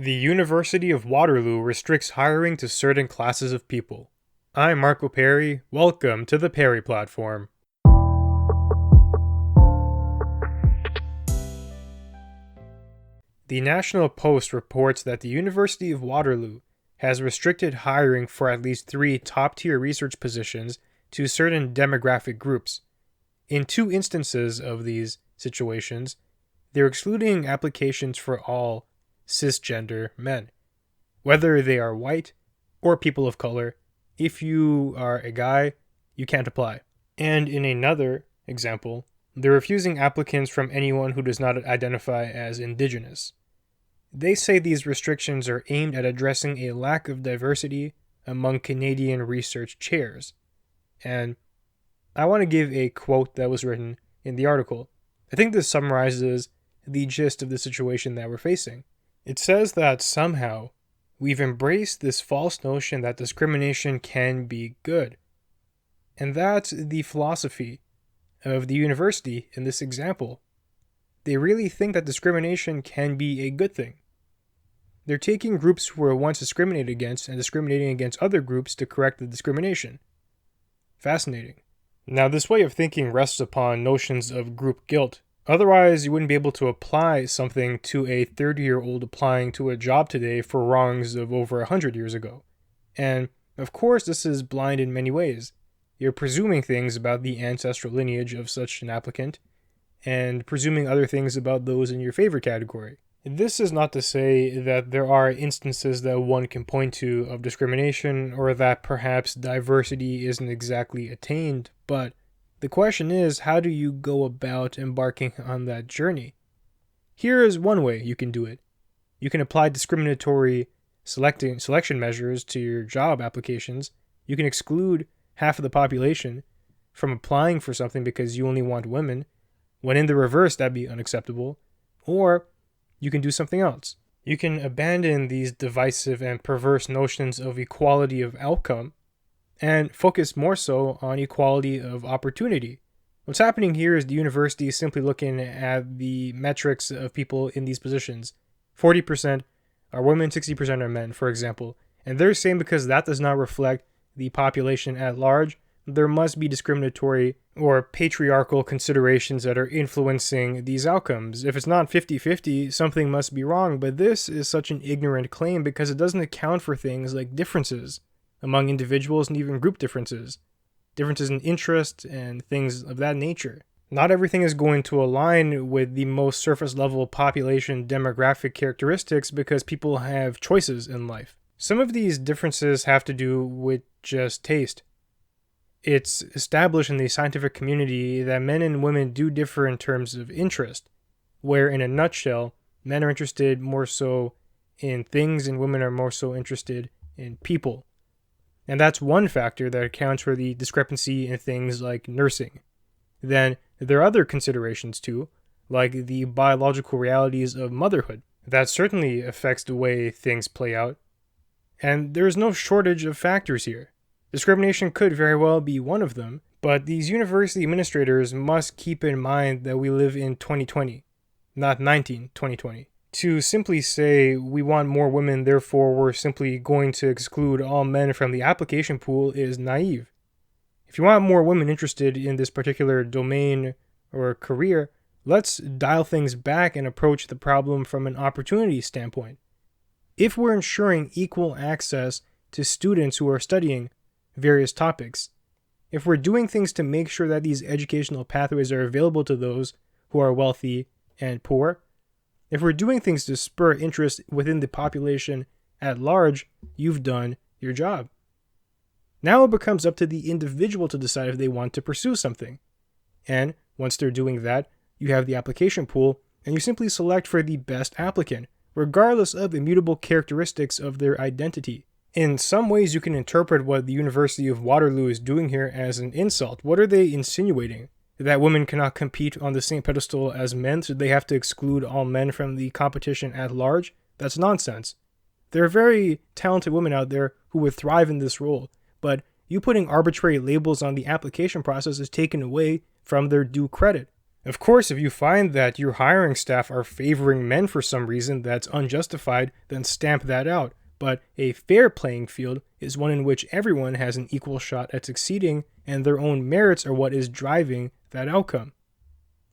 The University of Waterloo restricts hiring to certain classes of people. I'm Marco Perry. Welcome to the Perry Platform. The National Post reports that the University of Waterloo has restricted hiring for at least 3 top-tier research positions to certain demographic groups. In 2 instances of these situations, they're excluding applications for all cisgender men, whether they are white or people of color. If you are a guy, you can't apply. And in another example, they're refusing applicants from anyone who does not identify as indigenous. They say these restrictions are aimed at addressing a lack of diversity among Canadian research chairs. And I want to give a quote that was written in the article. I think this summarizes the gist of the situation that we're facing. It says that somehow we've embraced this false notion that discrimination can be good. And that's the philosophy of the university in this example. They really think that discrimination can be a good thing. They're taking groups who were once discriminated against and discriminating against other groups to correct the discrimination. Fascinating. Now, this way of thinking rests upon notions of group guilt. Otherwise, you wouldn't be able to apply something to a 30-year-old applying to a job today for wrongs of over 100 years ago. And, of course, this is blind in many ways. You're presuming things about the ancestral lineage of such an applicant, and presuming other things about those in your favorite category. This is not to say that there are instances that one can point to of discrimination, or that perhaps diversity isn't exactly attained, but the question is, how do you go about embarking on that journey? Here is one way you can do it. You can apply discriminatory selection measures to your job applications. You can exclude half of the population from applying for something because you only want women, when in the reverse that'd be unacceptable. Or you can do something else. You can abandon these divisive and perverse notions of equality of outcome and focus more so on equality of opportunity. What's happening here is the university is simply looking at the metrics of people in these positions. 40% are women, 60% are men, for example. And they're saying because that does not reflect the population at large, there must be discriminatory or patriarchal considerations that are influencing these outcomes. If it's not 50-50, something must be wrong. But this is such an ignorant claim because it doesn't account for things like differences among individuals and even group differences in interest and things of that nature. Not everything is going to align with the most surface level population demographic characteristics because people have choices in life. Some of these differences have to do with just taste. It's established in the scientific community that men and women do differ in terms of interest, where in a nutshell, men are interested more so in things and women are more so interested in people. And that's one factor that accounts for the discrepancy in things like nursing. Then there are other considerations too, like the biological realities of motherhood. That certainly affects the way things play out. And there's no shortage of factors here. Discrimination could very well be one of them, but these university administrators must keep in mind that we live in 2020, not 2020. To simply say we want more women, therefore we're simply going to exclude all men from the application pool is naive. If you want more women interested in this particular domain or career, let's dial things back and approach the problem from an opportunity standpoint. If we're ensuring equal access to students who are studying various topics, if we're doing things to make sure that these educational pathways are available to those who are wealthy and poor, if we're doing things to spur interest within the population at large, you've done your job. Now it becomes up to the individual to decide if they want to pursue something. And once they're doing that, you have the application pool, and you simply select for the best applicant, regardless of immutable characteristics of their identity. In some ways, you can interpret what the University of Waterloo is doing here as an insult. What are they insinuating? That women cannot compete on the same pedestal as men, so they have to exclude all men from the competition at large? That's nonsense. There are very talented women out there who would thrive in this role, but you putting arbitrary labels on the application process is taken away from their due credit. Of course, if you find that your hiring staff are favoring men for some reason that's unjustified, then stamp that out. But a fair playing field is one in which everyone has an equal shot at succeeding, and their own merits are what is driving that outcome,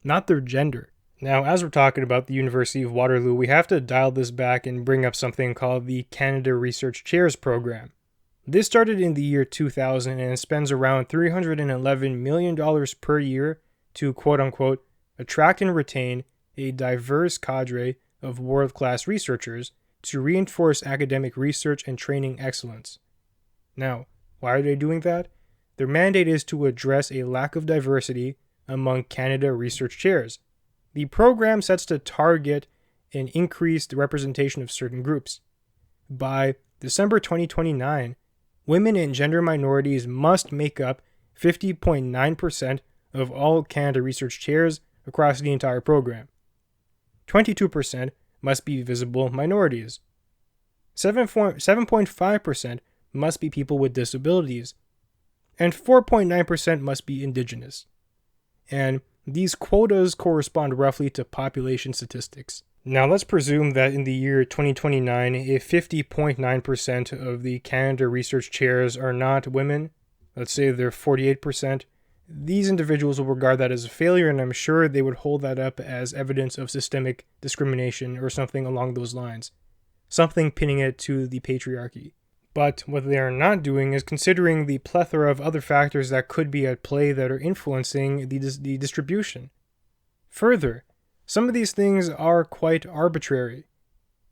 not their gender. Now, as we're talking about the University of Waterloo, we have to dial this back and bring up something called the Canada Research Chairs Program. This started in the year 2000 and spends around $311 million per year to quote-unquote attract and retain a diverse cadre of world-class researchers to reinforce academic research and training excellence. Now, why are they doing that? Their mandate is to address a lack of diversity among Canada research chairs. The program sets to target an increased representation of certain groups. By December 2029, women and gender minorities must make up 50.9% of all Canada research chairs across the entire program. 22% must be visible minorities. 7.5% must be people with disabilities. And 4.9% must be Indigenous. And these quotas correspond roughly to population statistics. Now let's presume that in the year 2029, if 50.9% of the Canada research chairs are not women, let's say they're 48%, these individuals will regard that as a failure, and I'm sure they would hold that up as evidence of systemic discrimination or something along those lines. Something pinning it to the patriarchy. But what they are not doing is considering the plethora of other factors that could be at play that are influencing the distribution. Further, some of these things are quite arbitrary.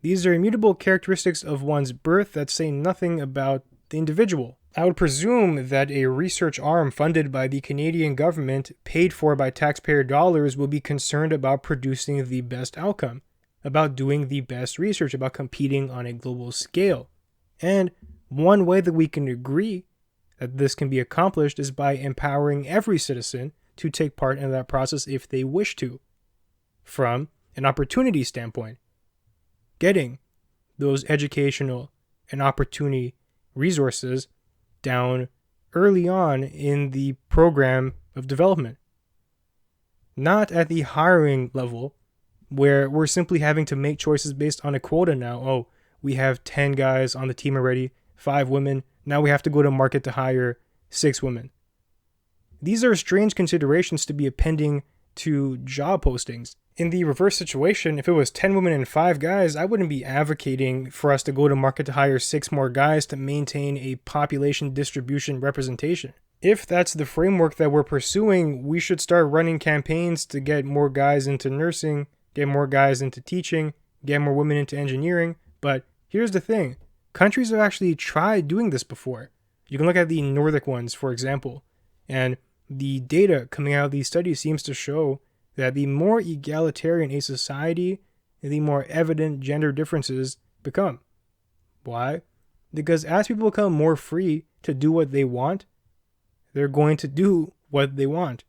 These are immutable characteristics of one's birth that say nothing about the individual. I would presume that a research arm funded by the Canadian government, paid for by taxpayer dollars, will be concerned about producing the best outcome, about doing the best research, about competing on a global scale. And one way that we can agree that this can be accomplished is by empowering every citizen to take part in that process if they wish to, from an opportunity standpoint. Getting those educational and opportunity resources down early on in the program of development. Not at the hiring level, where we're simply having to make choices based on a quota now. Oh, we have 10 guys on the team already, 5 women. Now we have to go to market to hire 6 women. These are strange considerations to be appending to job postings. In the reverse situation, if it was 10 women and 5 guys, I wouldn't be advocating for us to go to market to hire 6 more guys to maintain a population distribution representation. If that's the framework that we're pursuing, we should start running campaigns to get more guys into nursing, get more guys into teaching, get more women into engineering. But here's the thing. Countries have actually tried doing this before. You can look at the Nordic ones, for example, and the data coming out of these studies seems to show that the more egalitarian a society, the more evident gender differences become. Why? Because as people become more free to do what they want, they're going to do what they want.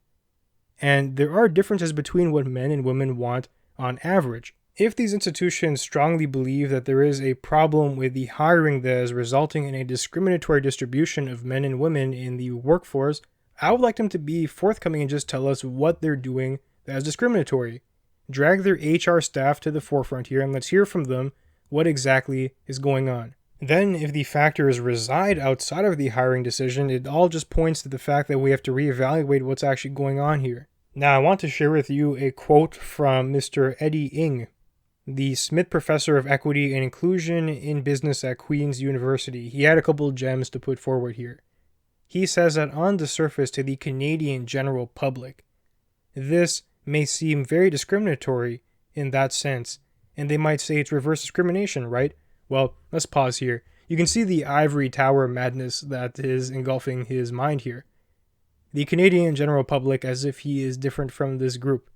And there are differences between what men and women want on average. If these institutions strongly believe that there is a problem with the hiring that is resulting in a discriminatory distribution of men and women in the workforce, I would like them to be forthcoming and just tell us what they're doing that is discriminatory. Drag their HR staff to the forefront here and let's hear from them what exactly is going on. Then, if the factors reside outside of the hiring decision, it all just points to the fact that we have to reevaluate what's actually going on here. Now, I want to share with you a quote from Mr. Eddie Ng, the Smith Professor of Equity and Inclusion in Business at Queen's University. He had a couple of gems to put forward here. He says that on the surface to the Canadian general public, this may seem very discriminatory in that sense, and they might say it's reverse discrimination, right? Well, let's pause here. You can see the ivory tower madness that is engulfing his mind here. The Canadian general public as if he is different from this group.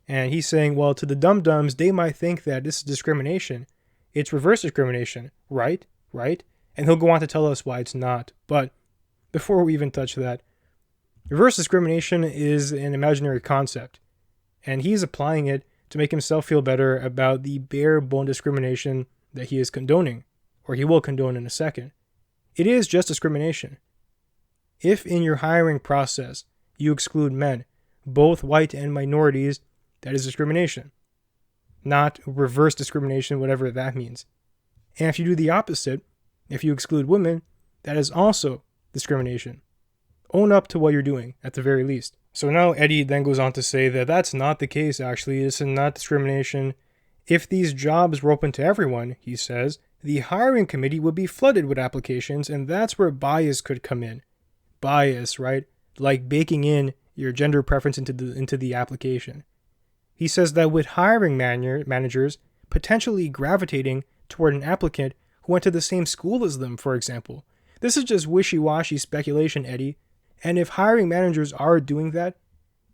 And he's saying, well, to the dum-dums, they might think that this is discrimination. It's reverse discrimination, right? Right? And he'll go on to tell us why it's not. But before we even touch that, reverse discrimination is an imaginary concept, and he's applying it to make himself feel better about the bare-bone discrimination that he is condoning, or he will condone in a second. It is just discrimination. If in your hiring process you exclude men, both white and minorities, that is discrimination. Not reverse discrimination, whatever that means. And if you do the opposite, if you exclude women, that is also discrimination. Own up to what you're doing, at the very least. So now Eddie then goes on to say that that's not the case, actually. This is not discrimination. If these jobs were open to everyone, he says, the hiring committee would be flooded with applications, and that's where bias could come in. Bias, right? Like baking in your gender preference into the application. He says that with hiring managers potentially gravitating toward an applicant who went to the same school as them, for example. This is just wishy-washy speculation, Eddie. And if hiring managers are doing that,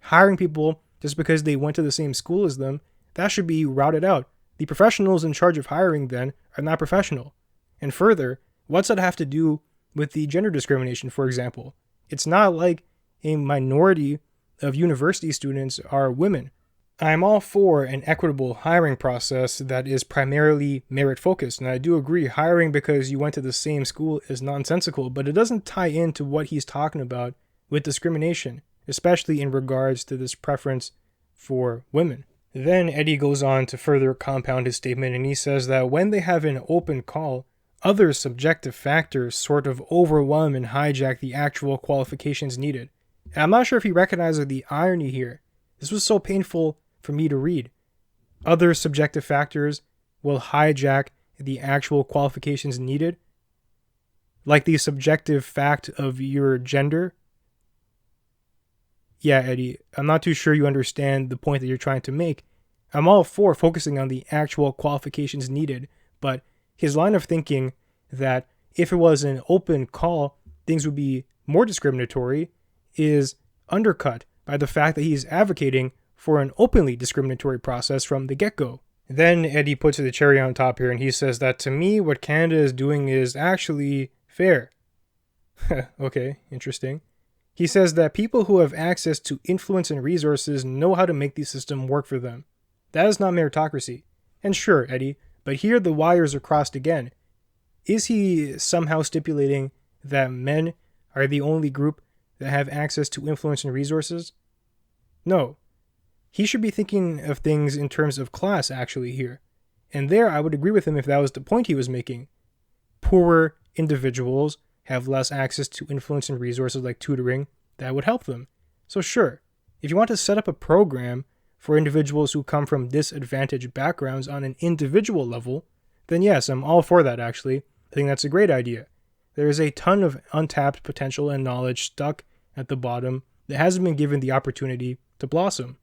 hiring people just because they went to the same school as them, that should be routed out. The professionals in charge of hiring then are not professional. And further, what's that have to do with the gender discrimination, for example? It's not like a minority of university students are women. I'm all for an equitable hiring process that is primarily merit-focused, and I do agree hiring because you went to the same school is nonsensical, but it doesn't tie into what he's talking about with discrimination, especially in regards to this preference for women. Then Eddie goes on to further compound his statement, and he says that when they have an open call, other subjective factors sort of overwhelm and hijack the actual qualifications needed. And I'm not sure if he recognizes the irony here. This was so painful for me to read. Other subjective factors will hijack the actual qualifications needed. Like the subjective fact of your gender. Yeah, Eddie, I'm not too sure you understand the point that you're trying to make. I'm all for focusing on the actual qualifications needed, but his line of thinking that if it was an open call, things would be more discriminatory is undercut by the fact that he's advocating for an openly discriminatory process from the get-go. Then Eddie puts the cherry on top here, and he says that to me, what Canada is doing is actually fair. Okay, interesting. He says that people who have access to influence and resources know how to make the system work for them. That is not meritocracy. And sure, Eddie, but here the wires are crossed again. Is he somehow stipulating that men are the only group that have access to influence and resources? No. He should be thinking of things in terms of class, actually, here. And there, I would agree with him if that was the point he was making. Poorer individuals have less access to influence and resources like tutoring that would help them. So sure, if you want to set up a program for individuals who come from disadvantaged backgrounds on an individual level, then yes, I'm all for that, actually. I think that's a great idea. There is a ton of untapped potential and knowledge stuck at the bottom that hasn't been given the opportunity to blossom.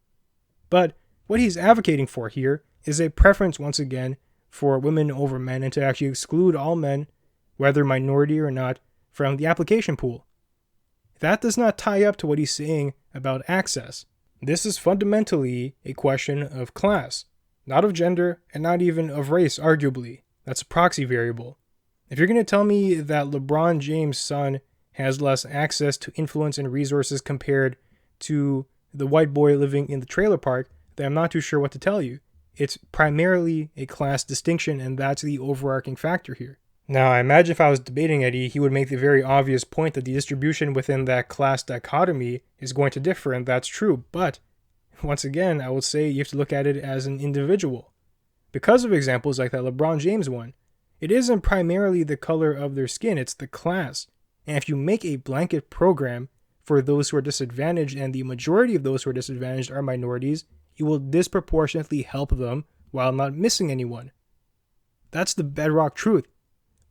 But what he's advocating for here is a preference, once again, for women over men and to actually exclude all men, whether minority or not, from the application pool. That does not tie up to what he's saying about access. This is fundamentally a question of class, not of gender, and not even of race, arguably. That's a proxy variable. If you're going to tell me that LeBron James' son has less access to influence and resources compared to the white boy living in the trailer park, then I'm not too sure what to tell you. It's primarily a class distinction, and that's the overarching factor here. Now, I imagine if I was debating Eddie, he would make the very obvious point that the distribution within that class dichotomy is going to differ, and that's true. But, once again, I would say you have to look at it as an individual. Because of examples like that LeBron James one, it isn't primarily the color of their skin, it's the class. And if you make a blanket program for those who are disadvantaged, and the majority of those who are disadvantaged are minorities, you will disproportionately help them while not missing anyone. That's the bedrock truth.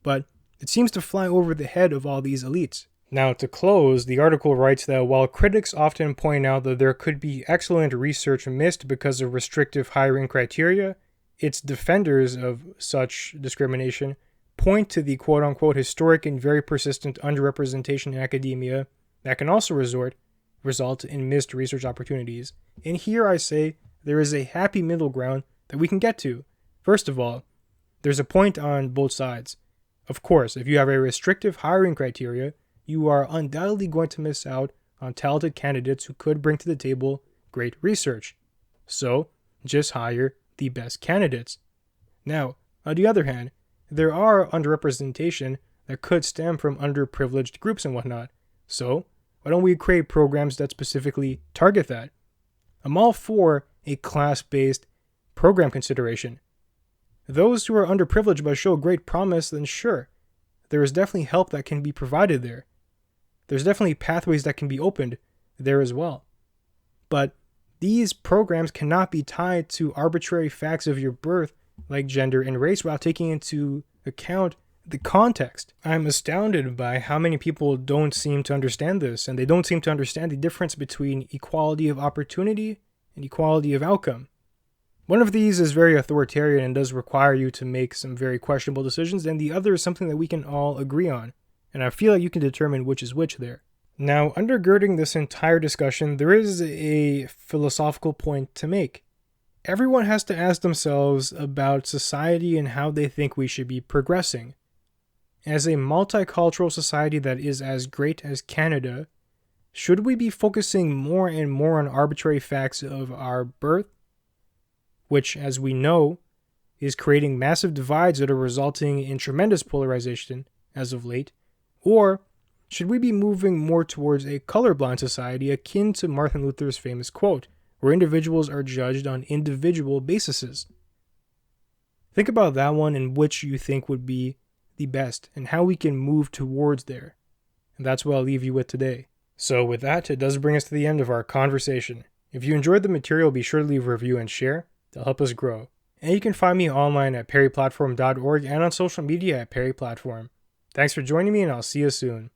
But it seems to fly over the head of all these elites. Now, to close, the article writes that while critics often point out that there could be excellent research missed because of restrictive hiring criteria, its defenders of such discrimination point to the quote-unquote historic and very persistent underrepresentation in academia that can also result in missed research opportunities. And here I say there is a happy middle ground that we can get to. First of all, there's a point on both sides. Of course, if you have a restrictive hiring criteria, you are undoubtedly going to miss out on talented candidates who could bring to the table great research. So, just hire the best candidates. Now, on the other hand, there are underrepresentation that could stem from underprivileged groups and whatnot. So, why don't we create programs that specifically target that? I'm all for a class-based program consideration. Those who are underprivileged but show great promise, then sure, there is definitely help that can be provided there. There's definitely pathways that can be opened there as well. But these programs cannot be tied to arbitrary facts of your birth, like gender and race, without taking into account the context. I'm astounded by how many people don't seem to understand this, and they don't seem to understand the difference between equality of opportunity and equality of outcome. One of these is very authoritarian and does require you to make some very questionable decisions, and the other is something that we can all agree on, and I feel like you can determine which is which there. Now, undergirding this entire discussion, there is a philosophical point to make. Everyone has to ask themselves about society and how they think we should be progressing. As a multicultural society that is as great as Canada, should we be focusing more and more on arbitrary facts of our birth, which, as we know, is creating massive divides that are resulting in tremendous polarization as of late? Or should we be moving more towards a colorblind society akin to Martin Luther's famous quote, where individuals are judged on individual bases? Think about that one and which you think would be the best and how we can move towards there. And that's what I'll leave you with today. So with that, it does bring us to the end of our conversation. If you enjoyed the material, be sure to leave a review and share. They'll help us grow. And you can find me online at perryplatform.org and on social media at perryplatform. Thanks for joining me, and I'll see you soon.